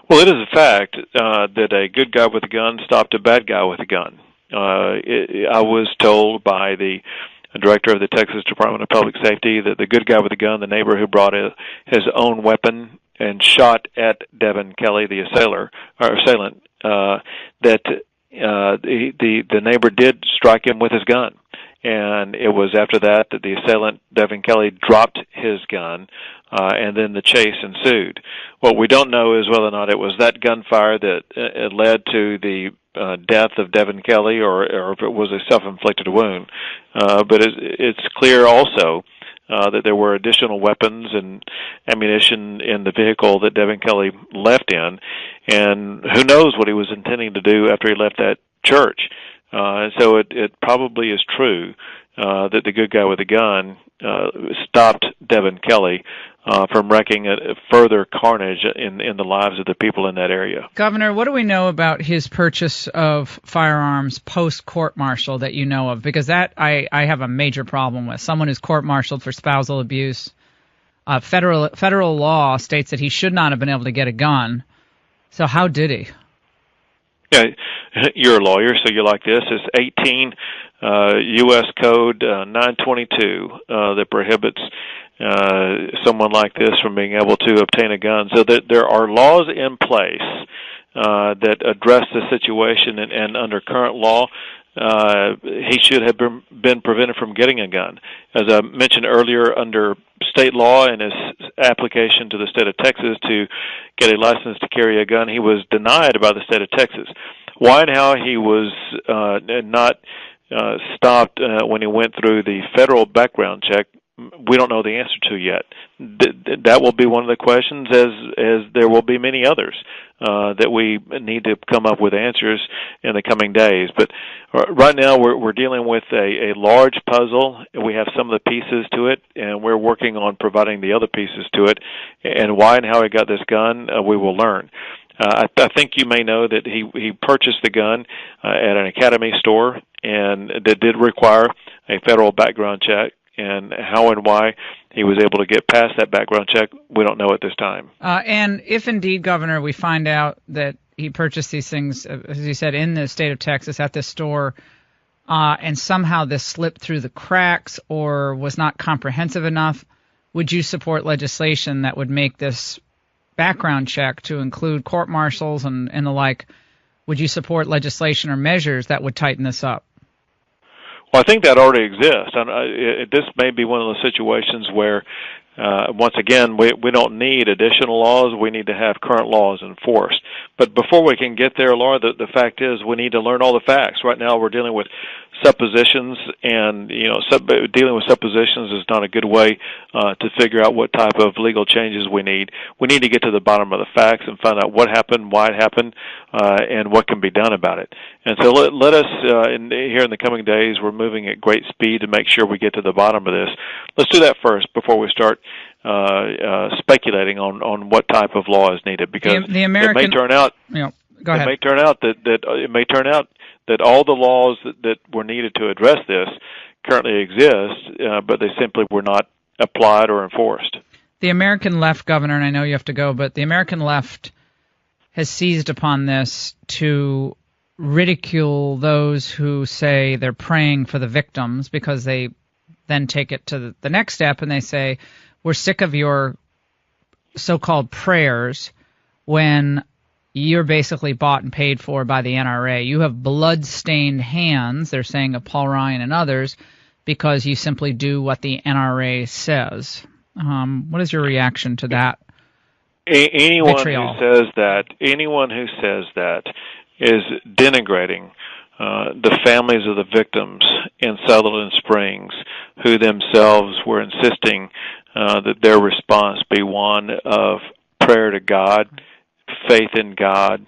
Well, it is a fact that a good guy with a gun stopped a bad guy with a gun. I was told by the director of the Texas Department of Public Safety that the good guy with a gun, the neighbor who brought his own weapon and shot at Devin Kelly, the assailant, that the neighbor did strike him with his gun. And it was after that the assailant, Devin Kelly, dropped his gun, and then the chase ensued. What we don't know is whether or not it was that gunfire that led to the death of Devin Kelly, or if it was a self-inflicted wound. But it's clear also that there were additional weapons and ammunition in the vehicle that Devin Kelly left in, and who knows what he was intending to do after he left that church. So it probably is true that the good guy with the gun stopped Devin Kelly from wreaking further carnage in the lives of the people in that area. Governor, what do we know about his purchase of firearms post-court-martial that you know of? Because that I have a major problem with. Someone who's court-martialed for spousal abuse. Federal law states that he should not have been able to get a gun. So how did he? Yeah, you're a lawyer, so you're like this. It's 18 U.S. Code 922 that prohibits someone like this from being able to obtain a gun. So that there are laws in place that address the situation, and under current law, he should have been prevented from getting a gun. As I mentioned earlier, under state law and his application to the state of Texas to get a license to carry a gun, he was denied by the state of Texas. Why and how he was not stopped when he went through the federal background check, we don't know the answer to yet. That will be one of the questions, as there will be many others that we need to come up with answers in the coming days. But Right now, we're dealing with a large puzzle. We have some of the pieces to it, and we're working on providing the other pieces to it. And why and how he got this gun, we will learn. I think you may know that he purchased the gun at an Academy store, and that did require a federal background check. And how and why he was able to get past that background check, we don't know at this time. And if indeed, Governor, we find out that he purchased these things, as you said, in the state of Texas at this store, and somehow this slipped through the cracks or was not comprehensive enough, would you support legislation that would make this background check to include court-martials and the like? Would you support legislation or measures that would tighten this up? Well, I think that already exists. And this may be one of those situations where, once again, we don't need additional laws. We need to have current laws enforced. But before we can get there, Laura, the fact is we need to learn all the facts. Right now we're dealing with suppositions, and dealing with suppositions is not a good way to figure out what type of legal changes we need. We need to get to the bottom of the facts and find out what happened, why it happened, and what can be done about it. And so let us, here in the coming days, we're moving at great speed to make sure we get to the bottom of this. Let's do that first before we start speculating on what type of law is needed, because it may turn out that all the laws that were needed to address this currently exist, but they simply were not applied or enforced. The American left, Governor, and I know you have to go, but the American left has seized upon this to ridicule those who say they're praying for the victims, because they then take it to the next step and they say, we're sick of your so-called prayers when you're basically bought and paid for by the NRA. You have blood-stained hands, they're saying of Paul Ryan and others, because you simply do what the NRA says. What is your reaction to that? Anyone vitriol? Anyone who says that is denigrating the families of the victims in Sutherland Springs, who themselves were insisting that their response be one of prayer to God, faith in God,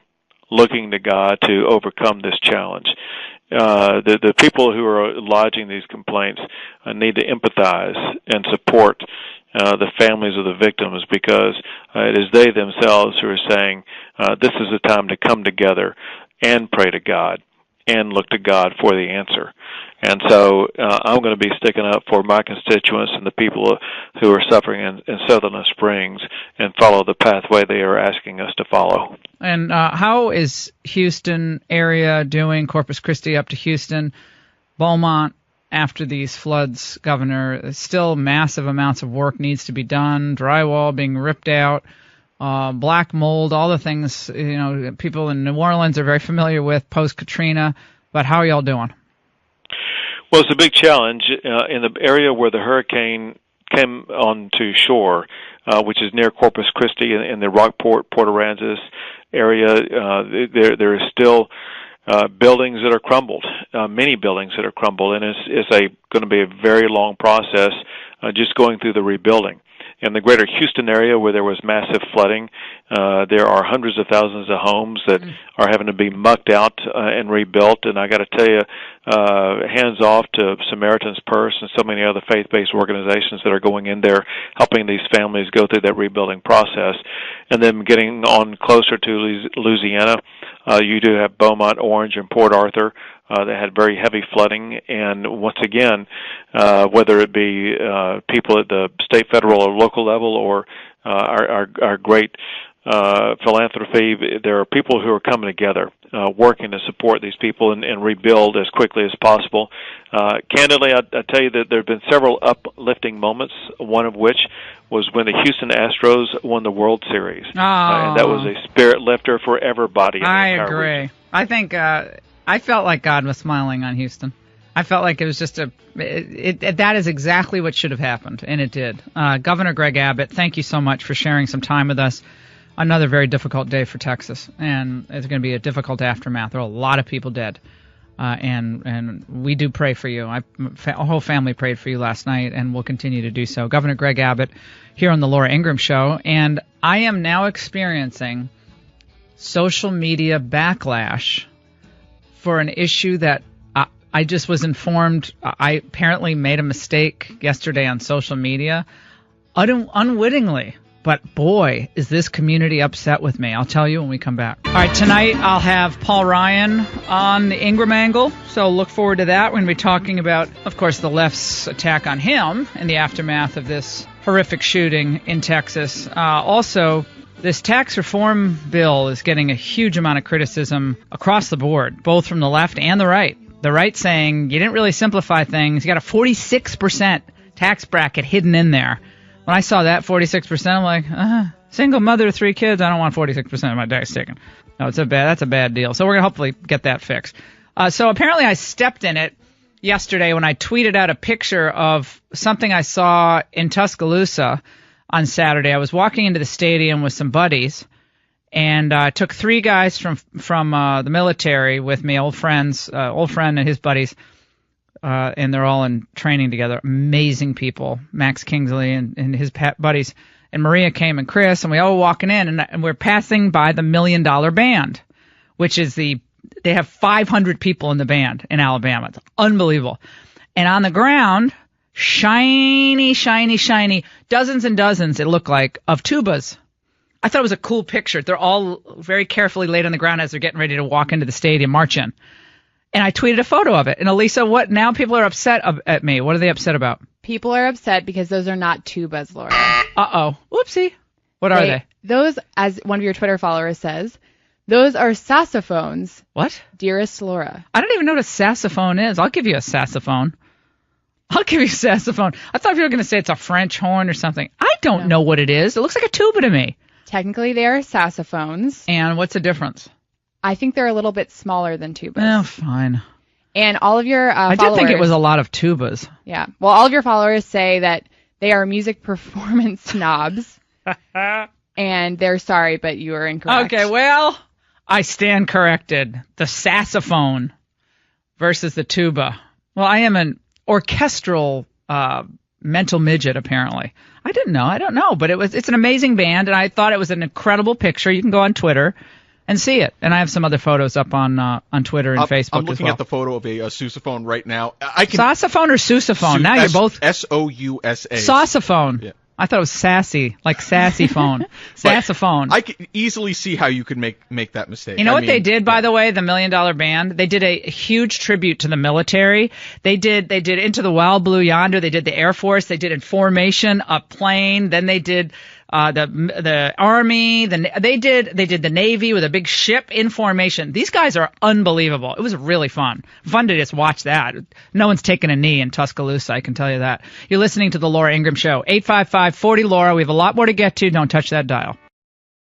looking to God to overcome this challenge. The people who are lodging these complaints need to empathize and support the families of the victims, because it is they themselves who are saying this is the time to come together and pray to God and look to God for the answer. And so I'm going to be sticking up for my constituents and the people who are suffering in Sutherland Springs and follow the pathway they are asking us to follow. And how is Houston area doing, Corpus Christi up to Houston, Beaumont, after these floods, Governor? Still massive amounts of work needs to be done, drywall being ripped out, black mold, all the things people in New Orleans are very familiar with post-Katrina. But how are y'all doing? Well, it's a big challenge in the area where the hurricane came onto shore, which is near Corpus Christi in the Rockport, Port Aransas area. There is still buildings that are crumbled, many buildings that are crumbled, and it's going to be a very long process just going through the rebuilding. In the greater Houston area, where there was massive flooding, there are hundreds of thousands of homes that are having to be mucked out and rebuilt. And I got to tell you, hands off to Samaritan's Purse and so many other faith-based organizations that are going in there, helping these families go through that rebuilding process. And then getting on closer to Louisiana, you do have Beaumont, Orange, and Port Arthur. That had very heavy flooding, and once again, whether it be people at the state, federal, or local level, or our great philanthropy, there are people who are coming together, working to support these people and rebuild as quickly as possible. Candidly, I tell you that there have been several uplifting moments, one of which was when the Houston Astros won the World Series. And that was a spirit lifter for everybody. I agree. I think I felt like God was smiling on Houston. I felt like it was just that is exactly what should have happened, and it did. Governor Greg Abbott, thank you so much for sharing some time with us. Another very difficult day for Texas, and it's going to be a difficult aftermath. There are a lot of people dead, and we do pray for you. Our whole family prayed for you last night, and we'll continue to do so. Governor Greg Abbott here on the Laura Ingraham Show, and I am now experiencing social media backlash for an issue that I just was informed. I apparently made a mistake yesterday on social media, unwittingly. But boy, is this community upset with me. I'll tell you when we come back. All right, tonight I'll have Paul Ryan on the Ingraham angle, so look forward to that. We're going to be talking about, of course, the left's attack on him in the aftermath of this horrific shooting in Texas. Also, this tax reform bill is getting a huge amount of criticism across the board, both from the left and the right. The right saying you didn't really simplify things. You got a 46% tax bracket hidden in there. When I saw that 46%, I'm like, single mother of 3 kids, I don't want 46% of my tax taken. No, that's a bad deal. So we're going to hopefully get that fixed. So apparently I stepped in it yesterday when I tweeted out a picture of something I saw in Tuscaloosa on Saturday. I was walking into the stadium with some buddies, and I took 3 guys from the military with me, old friend and his buddies. And they're all in training together. Amazing people. Max Kingsley and his buddies. And Maria came and Chris, and we all were walking in, and we're passing by the $1 Million Band, which is they have 500 people in the band in Alabama. It's unbelievable. And on the ground, shiny, shiny, shiny, dozens and dozens, it looked like, of tubas. I thought it was a cool picture. They're all very carefully laid on the ground as they're getting ready to walk into the stadium, march in. And I tweeted a photo of it. And Elisa, what now? People are upset at me. What are they upset about? People are upset because those are not tubas, Laura. Uh-oh. Whoopsie. What are they? Those, as one of your Twitter followers says, those are saxophones. What? Dearest Laura. I don't even know what a saxophone is. I'll give you a saxophone. I thought you were going to say it's a French horn or something. I don't know what it is. It looks like a tuba to me. Technically, they are saxophones. And what's the difference? I think they're a little bit smaller than tubas. Oh, fine. And all of your followers... I did think it was a lot of tubas. Yeah. Well, all of your followers say that they are music performance snobs. And they're sorry, but you are incorrect. Okay, well, I stand corrected. The saxophone versus the tuba. Well, I am an orchestral mental midget, apparently. I don't know, but it's an amazing band, and I thought it was an incredible picture. You can go on Twitter and see it. And I have some other photos up on Twitter and Facebook as well. I'm looking at the photo of a sousaphone right now. Saxophone or sousaphone? Now you're both... S-O-U-S-A. Sausaphone. Yeah. I thought it was sassy, like sassy phone. Sassophone. I can easily see how you could make that mistake. You know what they did, by the way, the $1 Million Band? They did a huge tribute to the military. They did Into the Wild Blue Yonder. They did the Air Force. They did In Formation, a plane. Then they did the Army. They did the Navy with a big ship in formation. These guys are unbelievable. It was really fun. Fun to just watch that. No one's taken a knee in Tuscaloosa, I can tell you that. You're listening to the Laura Ingraham Show. 855-40-LAURA. We have a lot more to get to. Don't touch that dial.